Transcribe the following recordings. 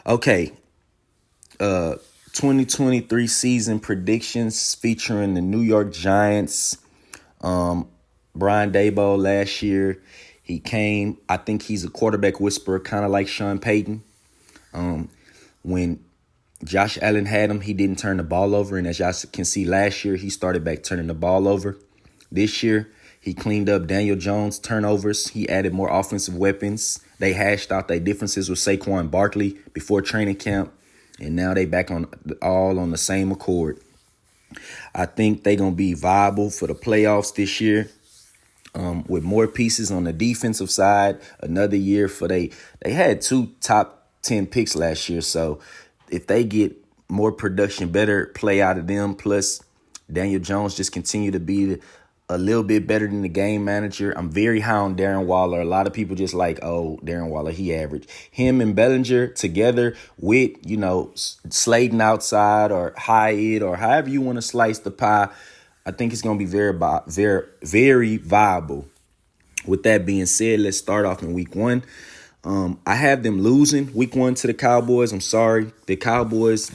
Okay, 2023 season predictions featuring the New York Giants. Brian Daboll last year, he came. I think he's a quarterback whisperer, kind of like Sean Payton. When Josh Allen had him, he didn't turn the ball over, and as y'all can see, last year he started back turning the ball over. This year, he cleaned up Daniel Jones' turnovers. He added more offensive weapons. They hashed out their differences with Saquon Barkley before training camp, and now they back on all on the same accord. I think they're gonna be viable for the playoffs this year. With more pieces on the defensive side, another year for they had two top 10 picks last year. So if they get more production, better play out of them, plus Daniel Jones just continue to be a little bit better than the game manager. I'm very high on Darren Waller. A lot of people just like, oh, Darren Waller, he average. Him and Bellinger together with, Slayton outside or Hyatt or however you want to slice the pie, I think it's going to be very viable. With that being said, let's start off in week one. I have them losing week one to the Cowboys. I'm sorry. The Cowboys,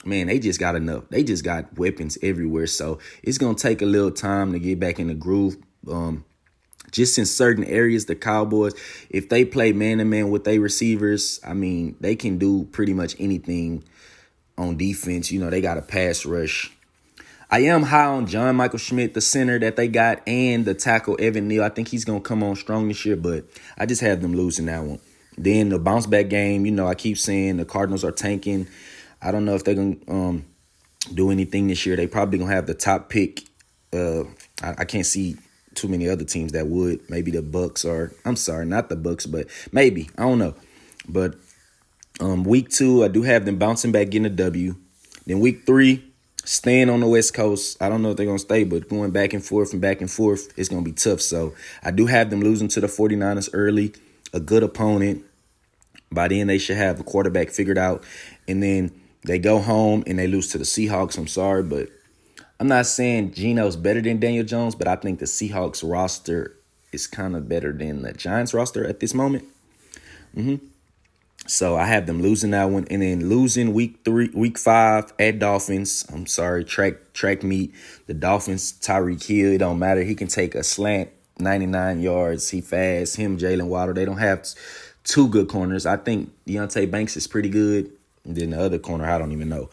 man, they just got enough. They just got weapons everywhere. So it's going to take a little time to get back in the groove. Just in certain areas, the Cowboys, if they play man-to-man with their receivers, I mean, they can do pretty much anything on defense. They got a pass rush. I am high on John Michael Schmidt, the center that they got, and the tackle Evan Neal. I think he's going to come on strong this year, but I just have them losing that one. Then the bounce back game, I keep saying the Cardinals are tanking. I don't know if they're going to do anything this year. They probably going to have the top pick. I can't see too many other teams that would. Maybe the Bucks or, I'm sorry, not the Bucks, but maybe. I don't know. But week two, I do have them bouncing back, getting a W. Then week three, staying on the West Coast. I don't know if they're going to stay, but going back and forth, it's going to be tough. So I do have them losing to the 49ers early, a good opponent. By then, they should have a quarterback figured out. And then they go home and they lose to the Seahawks. I'm sorry, but I'm not saying Geno's better than Daniel Jones, but I think the Seahawks roster is kind of better than the Giants roster at this moment. So I have them losing that one, and then losing week 5 at Dolphins. I'm sorry, track meet. The Dolphins, Tyreek Hill, it don't matter. He can take a slant, 99 yards. He fast. Him, Jalen Waddle. They don't have two good corners. I think Deontay Banks is pretty good. And then the other corner, I don't even know.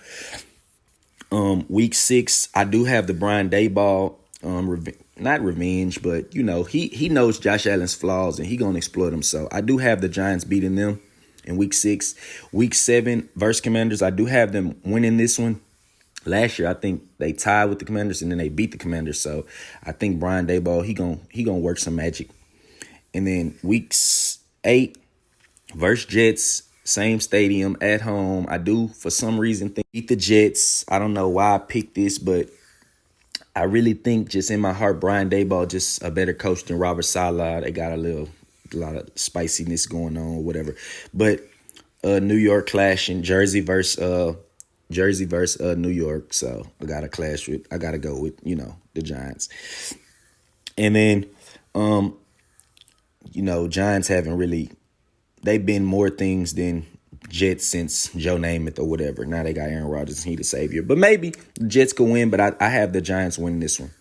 Week 6, I do have the Brian Daboll, not revenge, but he knows Josh Allen's flaws and he gonna exploit them. So I do have the Giants beating them in week 6. Week 7 versus Commanders, I do have them winning this one. Last year, I think they tied with the Commanders and then they beat the Commanders. So I think Brian Daboll, he gonna work some magic. And then week 8 versus Jets, same stadium at home. I do, for some reason, think beat the Jets. I don't know why I picked this, but I really think just in my heart, Brian Daboll just a better coach than Robert Saleh. They got a lot of spiciness going on or whatever. But New York clashing, Jersey versus New York. So I gotta go with, the Giants. And then Giants haven't really, they've been more things than Jets since Joe Namath or whatever. Now they got Aaron Rodgers and he the savior. But maybe the Jets could win, but I have the Giants winning this one.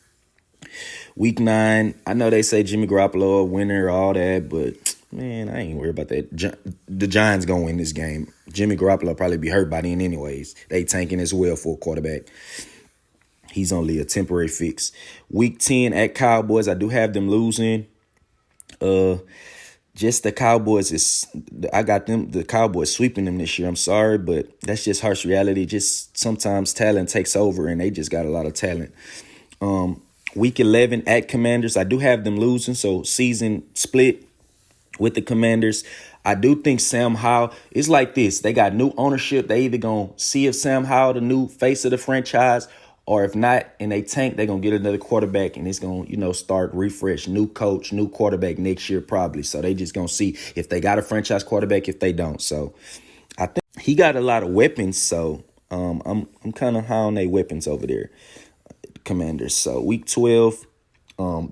Week 9, I know they say Jimmy Garoppolo a winner, all that, but man, I ain't worried about that. The Giants gonna win this game. Jimmy Garoppolo probably be hurt by then anyways. They tanking as well for a quarterback. He's only a temporary fix. Week 10 at Cowboys, I do have them losing. Just the Cowboys I got them, the Cowboys sweeping them this year. I'm sorry, but that's just harsh reality. Just sometimes talent takes over and they just got a lot of talent. Week 11 at Commanders, I do have them losing. So season split with the Commanders. I do think Sam Howell is like this. They got new ownership. They either going to see if Sam Howell the new face of the franchise, or if not, and they tank, they're going to get another quarterback, and it's going to, start refresh, new coach, new quarterback next year probably. So they just going to see if they got a franchise quarterback, if they don't. So I think he got a lot of weapons, so I'm kind of high on their weapons over there, Commanders. So week 12,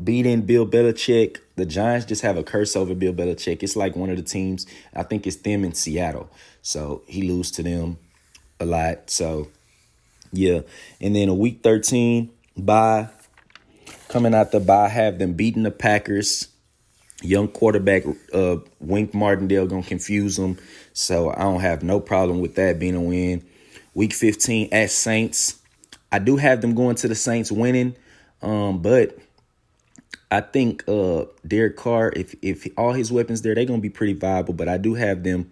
beating Bill Belichick, the Giants just have a curse over Bill Belichick. It's like one of the teams. I think it's them in Seattle. So he lose to them a lot. So yeah, and then a week 13 bye. Coming out the bye, have them beating the Packers. Young quarterback Wink Martindale gonna confuse them. So I don't have no problem with that being a win. Week 15 at Saints. I do have them going to the Saints winning. But I think Derek Carr, if all his weapons there, they're gonna be pretty viable. But I do have them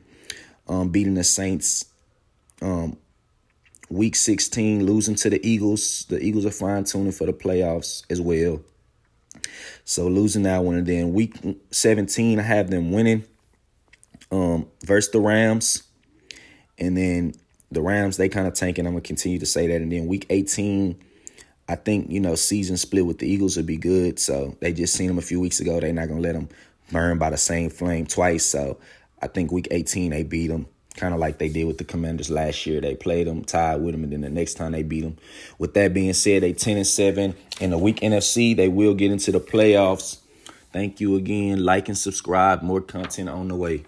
beating the Saints. Week 16, losing to the Eagles. The Eagles are fine-tuning for the playoffs as well. So losing that one. And then week 17, I have them winning versus the Rams. And then the Rams, they kind of tanking. I'm going to continue to say that. And then week 18, I think, season split with the Eagles would be good. So they just seen them a few weeks ago. They're not going to let them burn by the same flame twice. So I think week 18, they beat them. Kind of like they did with the Commanders last year. They played them, tied with them, and then the next time they beat them. With that being said, they 10-7. In the week NFC, they will get into the playoffs. Thank you again. Like and subscribe. More content on the way.